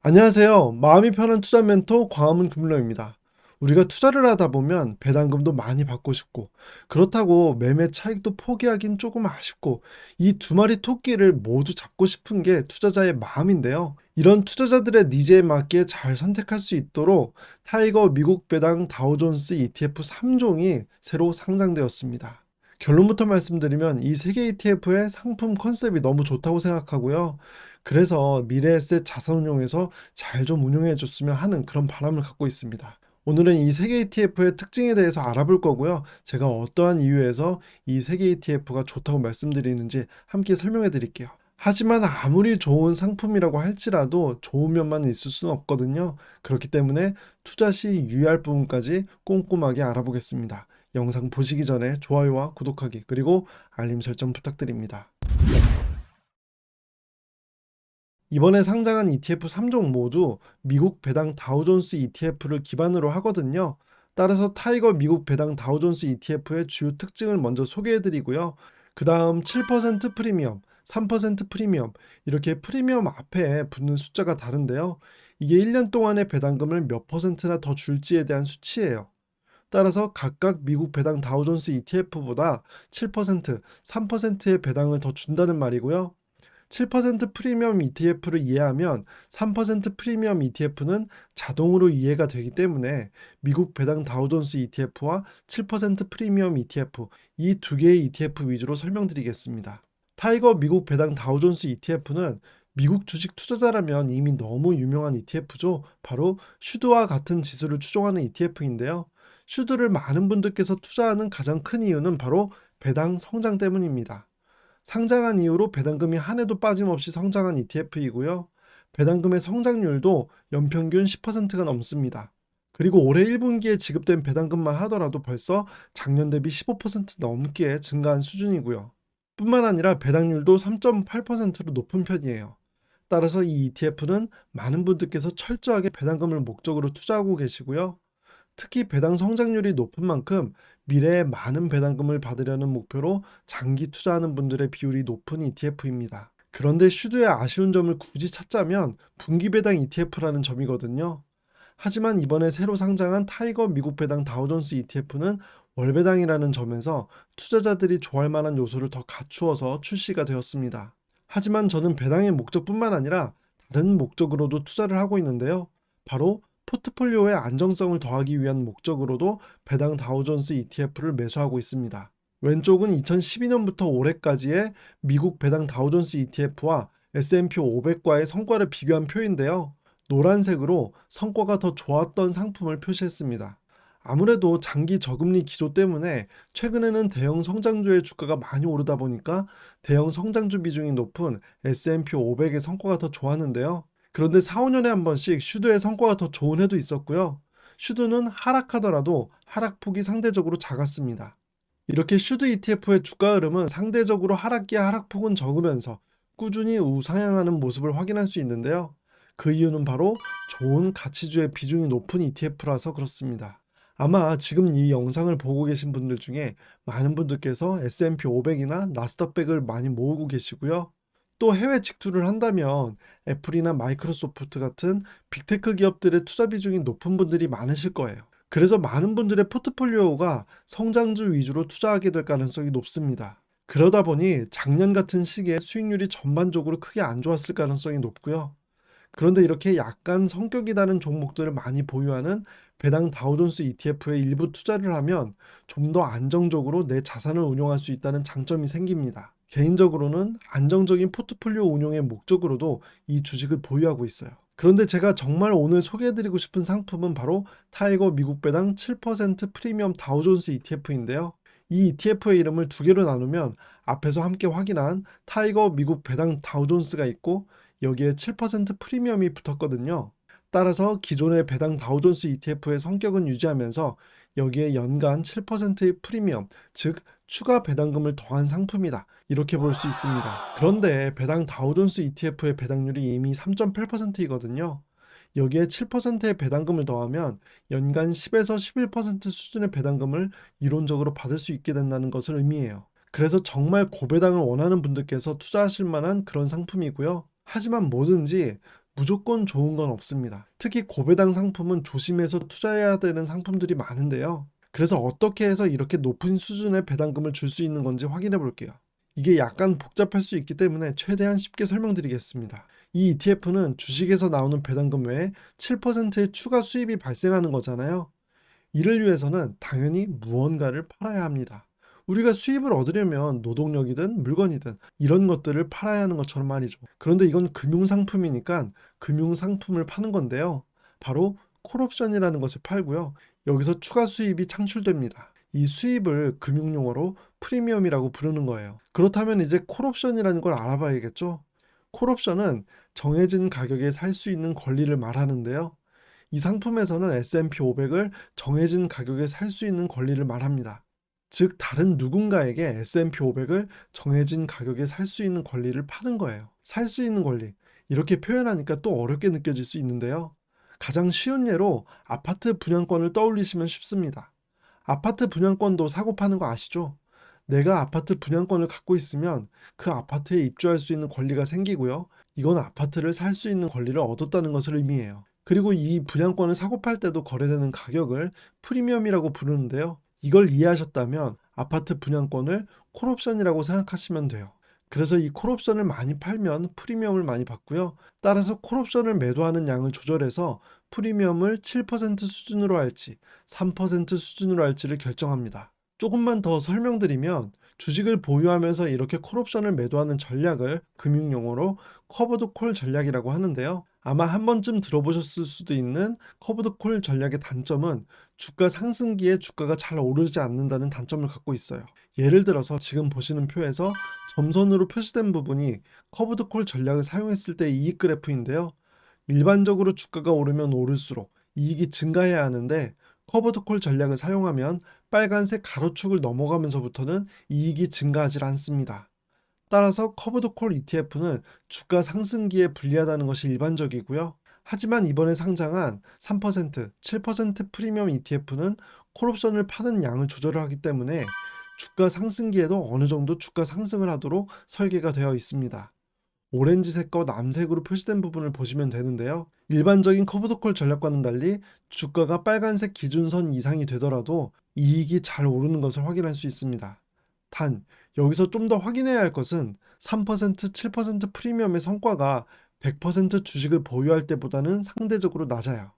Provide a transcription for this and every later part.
안녕하세요. 마음이 편한 투자 멘토 광화문 금로입니다. 우리가 투자를 하다 보면 배당금도 많이 받고 싶고, 그렇다고 매매 차익도 포기하긴 조금 아쉽고, 이 두 마리 토끼를 모두 잡고 싶은 게 투자자의 마음인데요. 이런 투자자들의 니즈에 맞게 잘 선택할 수 있도록 타이거 미국 배당 다우존스 ETF 3종이 새로 상장되었습니다. 결론부터 말씀드리면 이 세 개 ETF의 상품 컨셉이 너무 좋다고 생각하고요. 그래서 미래에셋 자산운용에서 잘 좀 운용해 줬으면 하는 그런 바람을 갖고 있습니다. 오늘은 이 세계 ETF의 특징에 대해서 알아볼 거고요. 제가 어떠한 이유에서 이 세계 ETF가 좋다고 말씀드리는지 함께 설명해 드릴게요. 하지만 아무리 좋은 상품이라고 할지라도 좋은 면만 있을 수는 없거든요. 그렇기 때문에 투자 시 유의할 부분까지 꼼꼼하게 알아보겠습니다. 영상 보시기 전에 좋아요와 구독하기 그리고 알림 설정 부탁드립니다. 이번에 상장한 ETF 3종 모두 미국 배당 다우존스 ETF를 기반으로 하거든요. 따라서 타이거 미국 배당 다우존스 ETF의 주요 특징을 먼저 소개해 드리고요. 그 다음 7% 프리미엄, 3% 프리미엄, 이렇게 프리미엄 앞에 붙는 숫자가 다른데요. 이게 1년 동안의 배당금을 몇 퍼센트나 더 줄지에 대한 수치예요. 따라서 각각 미국 배당 다우존스 ETF보다 7%, 3%의 배당을 더 준다는 말이고요. 7% 프리미엄 ETF를 이해하면 3% 프리미엄 ETF는 자동으로 이해가 되기 때문에 미국 배당 다우존스 ETF와 7% 프리미엄 ETF 이 두 개의 ETF 위주로 설명드리겠습니다. 타이거 미국 배당 다우존스 ETF는 미국 주식 투자자라면 이미 너무 유명한 ETF죠. 바로 슈드와 같은 지수를 추종하는 ETF인데요. 슈드를 많은 분들께서 투자하는 가장 큰 이유는 바로 배당 성장 때문입니다. 상장한 이후로 배당금이 한 해도 빠짐없이 성장한 ETF이고요. 배당금의 성장률도 연평균 10%가 넘습니다. 그리고 올해 1분기에 지급된 배당금만 하더라도 벌써 작년 대비 15% 넘게 증가한 수준이고요. 뿐만 아니라 배당률도 3.8%로 높은 편이에요. 따라서 이 ETF는 많은 분들께서 철저하게 배당금을 목적으로 투자하고 계시고요. 특히 배당 성장률이 높은 만큼 미래에 많은 배당금을 받으려는 목표로 장기 투자하는 분들의 비율이 높은 ETF입니다. 그런데 슈드의 아쉬운 점을 굳이 찾자면 분기 배당 ETF라는 점이거든요. 하지만 이번에 새로 상장한 타이거 미국 배당 다우존스 ETF는 월배당이라는 점에서 투자자들이 좋아할 만한 요소를 더 갖추어서 출시가 되었습니다. 하지만 저는 배당의 목적뿐만 아니라 다른 목적으로도 투자를 하고 있는데요. 바로 포트폴리오의 안정성을 더하기 위한 목적으로도 배당 다우존스 ETF를 매수하고 있습니다. 왼쪽은 2012년부터 올해까지의 미국 배당 다우존스 ETF와 S&P 500과의 성과를 비교한 표인데요. 노란색으로 성과가 더 좋았던 상품을 표시했습니다. 아무래도 장기 저금리 기조 때문에 최근에는 대형 성장주의 주가가 많이 오르다 보니까 대형 성장주 비중이 높은 S&P 500의 성과가 더 좋았는데요. 그런데 4, 5년에 한 번씩 슈드의 성과가 더 좋은 해도 있었고요. 슈드는 하락하더라도 하락폭이 상대적으로 작았습니다. 이렇게 슈드 ETF의 주가 흐름은 상대적으로 하락기와 하락폭은 적으면서 꾸준히 우상향하는 모습을 확인할 수 있는데요. 그 이유는 바로 좋은 가치주의 비중이 높은 ETF라서 그렇습니다. 아마 지금 이 영상을 보고 계신 분들 중에 많은 분들께서 S&P 500이나 나스닥100을 많이 모으고 계시고요. 또 해외 직투를 한다면 애플이나 마이크로소프트 같은 빅테크 기업들의 투자 비중이 높은 분들이 많으실 거예요. 그래서 많은 분들의 포트폴리오가 성장주 위주로 투자하게 될 가능성이 높습니다. 그러다 보니 작년 같은 시기에 수익률이 전반적으로 크게 안 좋았을 가능성이 높고요. 그런데 이렇게 약간 성격이 다른 종목들을 많이 보유하는 배당 다우존스 ETF에 일부 투자를 하면 좀 더 안정적으로 내 자산을 운용할 수 있다는 장점이 생깁니다. 개인적으로는 안정적인 포트폴리오 운용의 목적으로도 이 주식을 보유하고 있어요. 그런데 제가 정말 오늘 소개해드리고 싶은 상품은 바로 타이거 미국 배당 7% 프리미엄 다우존스 ETF인데요. 이 ETF의 이름을 두 개로 나누면 앞에서 함께 확인한 타이거 미국 배당 다우존스가 있고 여기에 7% 프리미엄이 붙었거든요. 따라서 기존의 배당 다우존스 ETF의 성격은 유지하면서 여기에 연간 7%의 프리미엄, 즉 추가 배당금을 더한 상품이다. 이렇게 볼 수 있습니다. 그런데 배당 다우존스 ETF의 배당률이 이미 3.8%이거든요. 여기에 7%의 배당금을 더하면 연간 10에서 11% 수준의 배당금을 이론적으로 받을 수 있게 된다는 것을 의미해요. 그래서 정말 고배당을 원하는 분들께서 투자하실 만한 그런 상품이고요. 하지만 뭐든지 무조건 좋은 건 없습니다. 특히 고배당 상품은 조심해서 투자해야 되는 상품들이 많은데요. 그래서 어떻게 해서 이렇게 높은 수준의 배당금을 줄 수 있는 건지 확인해 볼게요. 이게 약간 복잡할 수 있기 때문에 최대한 쉽게 설명드리겠습니다. 이 ETF는 주식에서 나오는 배당금 외에 7%의 추가 수입이 발생하는 거잖아요. 이를 위해서는 당연히 무언가를 팔아야 합니다. 우리가 수입을 얻으려면 노동력이든 물건이든 이런 것들을 팔아야 하는 것처럼 말이죠. 그런데 이건 금융상품이니까 금융상품을 파는 건데요. 바로 콜옵션이라는 것을 팔고요. 여기서 추가 수입이 창출됩니다. 이 수입을 금융용어로 프리미엄이라고 부르는 거예요. 그렇다면 이제 콜옵션이라는 걸 알아봐야겠죠? 콜옵션은 정해진 가격에 살 수 있는 권리를 말하는데요. 이 상품에서는 S&P 500을 정해진 가격에 살 수 있는 권리를 말합니다. 즉 다른 누군가에게 S&P 500을 정해진 가격에 살 수 있는 권리를 파는 거예요. 살 수 있는 권리. 이렇게 표현하니까 또 어렵게 느껴질 수 있는데요. 가장 쉬운 예로 아파트 분양권을 떠올리시면 쉽습니다. 아파트 분양권도 사고 파는 거 아시죠? 내가 아파트 분양권을 갖고 있으면 그 아파트에 입주할 수 있는 권리가 생기고요. 이건 아파트를 살 수 있는 권리를 얻었다는 것을 의미해요. 그리고 이 분양권을 사고 팔 때도 거래되는 가격을 프리미엄이라고 부르는데요. 이걸 이해하셨다면 아파트 분양권을 콜옵션이라고 생각하시면 돼요. 그래서 이 콜옵션을 많이 팔면 프리미엄을 많이 받고요. 따라서 콜옵션을 매도하는 양을 조절해서 프리미엄을 7% 수준으로 할지 3% 수준으로 할지를 결정합니다. 조금만 더 설명드리면 주식을 보유하면서 이렇게 콜옵션을 매도하는 전략을 금융용어로 커버드 콜 전략이라고 하는데요. 아마 한 번쯤 들어보셨을 수도 있는 커버드 콜 전략의 단점은 주가 상승기에 주가가 잘 오르지 않는다는 단점을 갖고 있어요. 예를 들어서 지금 보시는 표에서 점선으로 표시된 부분이 커버드 콜 전략을 사용했을 때의 이익 그래프인데요. 일반적으로 주가가 오르면 오를수록 이익이 증가해야 하는데 커버드 콜 전략을 사용하면 빨간색 가로축을 넘어가면서부터는 이익이 증가하지 않습니다. 따라서 커버드 콜 ETF는 주가 상승기에 불리하다는 것이 일반적이고요. 하지만 이번에 상장한 3%, 7% 프리미엄 ETF는 콜옵션을 파는 양을 조절하기 때문에 주가 상승기에도 어느 정도 주가 상승을 하도록 설계가 되어 있습니다. 오렌지색과 남색으로 표시된 부분을 보시면 되는데요. 일반적인 커브드콜 전략과는 달리 주가가 빨간색 기준선 이상이 되더라도 이익이 잘 오르는 것을 확인할 수 있습니다. 단, 여기서 좀 더 확인해야 할 것은 3%, 7% 프리미엄의 성과가 100% 주식을 보유할 때보다는 상대적으로 낮아요.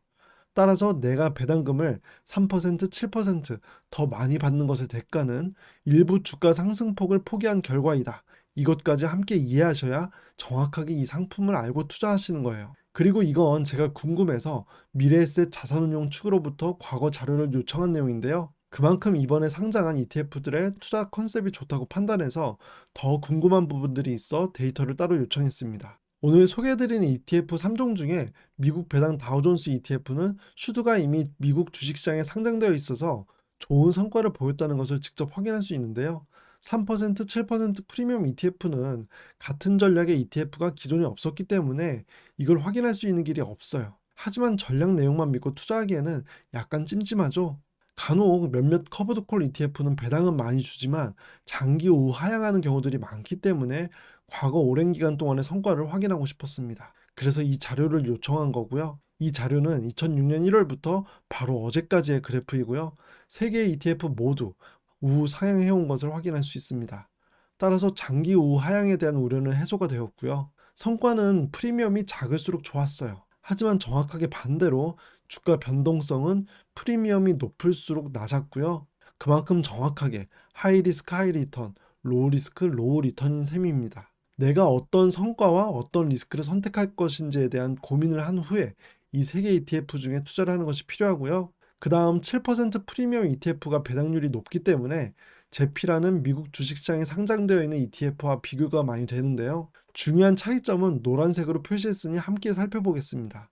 따라서 내가 배당금을 3%, 7%더 많이 받는 것의 대가는 일부 주가 상승폭을 포기한 결과이다. 이것까지 함께 이해하셔야 정확하게 이 상품을 알고 투자하시는 거예요. 그리고 이건 제가 궁금해서 미래에셋 자산운용 측으로부터 과거 자료를 요청한 내용인데요. 그만큼 이번에 상장한 ETF들의 투자 컨셉이 좋다고 판단해서 더 궁금한 부분들이 있어 데이터를 따로 요청했습니다. 오늘 소개해드리는 ETF 3종 중에 미국 배당 다우존스 ETF는 슈드가 이미 미국 주식시장에 상장되어 있어서 좋은 성과를 보였다는 것을 직접 확인할 수 있는데요. 3%, 7% 프리미엄 ETF는 같은 전략의 ETF가 기존에 없었기 때문에 이걸 확인할 수 있는 길이 없어요. 하지만 전략 내용만 믿고 투자하기에는 약간 찜찜하죠. 간혹 몇몇 커버드 콜 ETF는 배당은 많이 주지만 장기 우하향하는 경우들이 많기 때문에 과거 오랜 기간 동안의 성과를 확인하고 싶었습니다. 그래서 이 자료를 요청한 거고요. 이 자료는 2006년 1월부터 바로 어제까지의 그래프이고요. 세 개의 ETF 모두 우상향해온 것을 확인할 수 있습니다. 따라서 장기 우하향에 대한 우려는 해소가 되었고요. 성과는 프리미엄이 작을수록 좋았어요. 하지만 정확하게 반대로 주가 변동성은 프리미엄이 높을수록 낮았고요. 그만큼 정확하게 하이 리스크 하이 리턴, 로우 리스크 로우 리턴인 셈입니다. 내가 어떤 성과와 어떤 리스크를 선택할 것인지에 대한 고민을 한 후에 이 세 개 ETF 중에 투자를 하는 것이 필요하고요. 그 다음 7% 프리미엄 ETF가 배당률이 높기 때문에 제피라는 미국 주식시장에 상장되어 있는 ETF와 비교가 많이 되는데요. 중요한 차이점은 노란색으로 표시했으니 함께 살펴보겠습니다.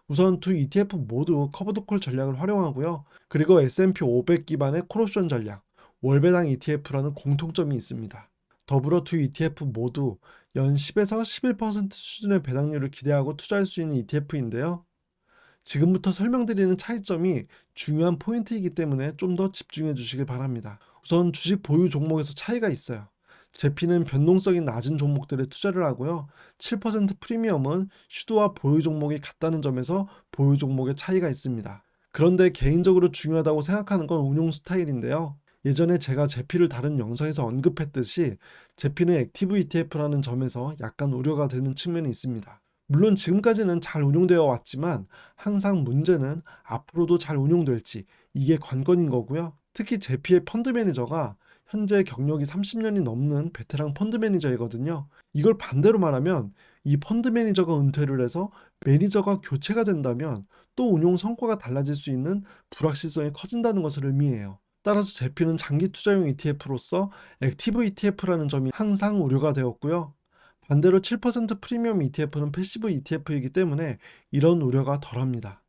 우선 두 ETF 모두 커버드콜 전략을 활용하고요. 그리고 S&P 500 기반의 콜옵션 전략, 월배당 ETF라는 공통점이 있습니다. 더불어 두 ETF 모두 연 10에서 11% 수준의 배당률을 기대하고 투자할 수 있는 ETF인데요. 지금부터 설명드리는 차이점이 중요한 포인트이기 때문에 좀 더 집중해 주시길 바랍니다. 우선 주식 보유 종목에서 차이가 있어요. 제피는 변동성이 낮은 종목들에 투자를 하고요. 7% 프리미엄은 슈도와 보유 종목이 같다는 점에서 보유 종목의 차이가 있습니다. 그런데 개인적으로 중요하다고 생각하는 건 운용 스타일인데요. 예전에 제가 제피를 다른 영상에서 언급했듯이 제피는 액티브 ETF라는 점에서 약간 우려가 되는 측면이 있습니다. 물론 지금까지는 잘 운용되어 왔지만 항상 문제는 앞으로도 잘 운용될지, 이게 관건인 거고요. 특히 제피의 펀드 매니저가 현재 경력이 30년이 넘는 베테랑 펀드 매니저이거든요. 이걸 반대로 말하면 이 펀드 매니저가 은퇴를 해서 매니저가 교체가 된다면 또 운용 성과가 달라질 수 있는 불확실성이 커진다는 것을 의미해요. 따라서 제피는 장기 투자용 ETF로서 액티브 ETF라는 점이 항상 우려가 되었고요. 반대로 7% 프리미엄 ETF는 패시브 ETF이기 때문에 이런 우려가 덜합니다.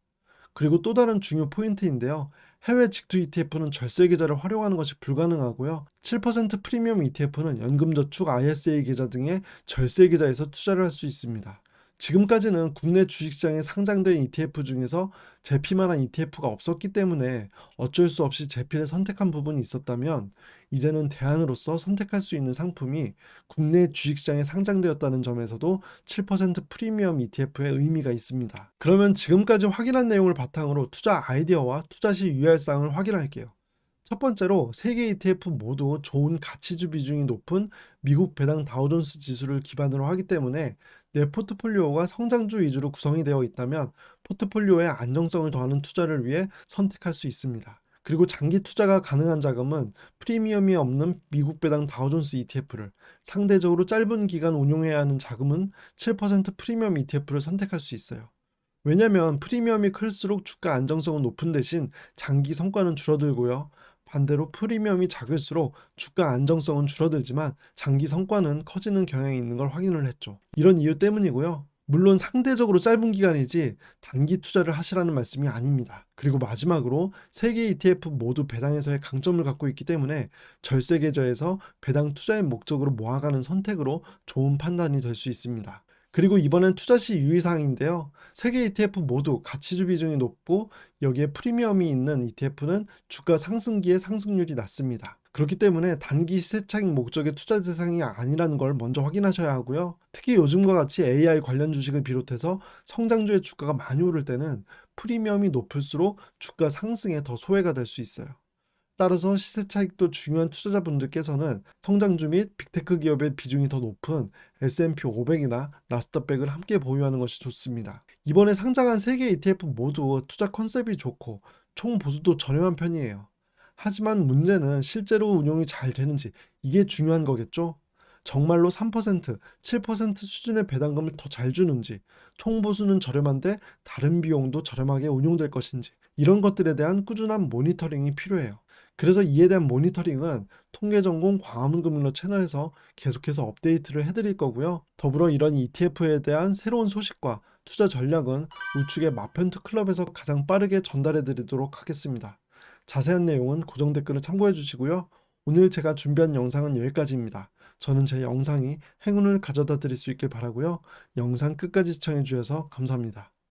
그리고 또 다른 중요 포인트인데요. 해외 직투 ETF는 절세 계좌를 활용하는 것이 불가능하고요. 7% 프리미엄 ETF는 연금저축 ISA 계좌 등의 절세 계좌에서 투자를 할 수 있습니다. 지금까지는 국내 주식시장에 상장된 ETF 중에서 제피만한 ETF가 없었기 때문에 어쩔 수 없이 제피를 선택한 부분이 있었다면, 이제는 대안으로서 선택할 수 있는 상품이 국내 주식시장에 상장되었다는 점에서도 7% 프리미엄 ETF의 의미가 있습니다. 그러면 지금까지 확인한 내용을 바탕으로 투자 아이디어와 투자 시 유의할 사항을 확인할게요. 첫 번째로 3개 ETF 모두 좋은 가치주 비중이 높은 미국 배당 다우존스 지수를 기반으로 하기 때문에 내 포트폴리오가 성장주 위주로 구성이 되어 있다면 포트폴리오의 안정성을 더하는 투자를 위해 선택할 수 있습니다. 그리고 장기 투자가 가능한 자금은 프리미엄이 없는 미국 배당 다우존스 ETF를, 상대적으로 짧은 기간 운용해야 하는 자금은 7% 프리미엄 ETF를 선택할 수 있어요. 왜냐면 프리미엄이 클수록 주가 안정성은 높은 대신 장기 성과는 줄어들고요. 반대로 프리미엄이 작을수록 주가 안정성은 줄어들지만 장기 성과는 커지는 경향이 있는 걸 확인을 했죠. 이런 이유 때문이고요. 물론 상대적으로 짧은 기간이지 단기 투자를 하시라는 말씀이 아닙니다. 그리고 마지막으로 3개 ETF 모두 배당에서의 강점을 갖고 있기 때문에 절세 계좌에서 배당 투자의 목적으로 모아가는 선택으로 좋은 판단이 될 수 있습니다. 그리고 이번엔 투자 시 유의사항인데요. 3개 ETF 모두 가치주 비중이 높고 여기에 프리미엄이 있는 ETF는 주가 상승기에 상승률이 낮습니다. 그렇기 때문에 단기 시세 차익 목적의 투자 대상이 아니라는 걸 먼저 확인하셔야 하고요. 특히 요즘과 같이 AI 관련 주식을 비롯해서 성장주의 주가가 많이 오를 때는 프리미엄이 높을수록 주가 상승에 더 소외가 될 수 있어요. 따라서 시세 차익도 중요한 투자자분들께서는 성장주 및 빅테크 기업의 비중이 더 높은 S&P 500이나 나스닥100을 함께 보유하는 것이 좋습니다. 이번에 상장한 3개 ETF 모두 투자 컨셉이 좋고 총 보수도 저렴한 편이에요. 하지만 문제는 실제로 운용이 잘 되는지, 이게 중요한 거겠죠? 정말로 3%, 7% 수준의 배당금을 더 잘 주는지, 총 보수는 저렴한데 다른 비용도 저렴하게 운용될 것인지, 이런 것들에 대한 꾸준한 모니터링이 필요해요. 그래서 이에 대한 모니터링은 통계전공 광화문금융로 채널에서 계속해서 업데이트를 해드릴 거고요. 더불어 이런 ETF에 대한 새로운 소식과 투자 전략은 우측의 마펜트 클럽에서 가장 빠르게 전달해 드리도록 하겠습니다. 자세한 내용은 고정 댓글을 참고해 주시고요. 오늘 제가 준비한 영상은 여기까지입니다. 저는 제 영상이 행운을 가져다 드릴 수 있길 바라고요. 영상 끝까지 시청해 주셔서 감사합니다.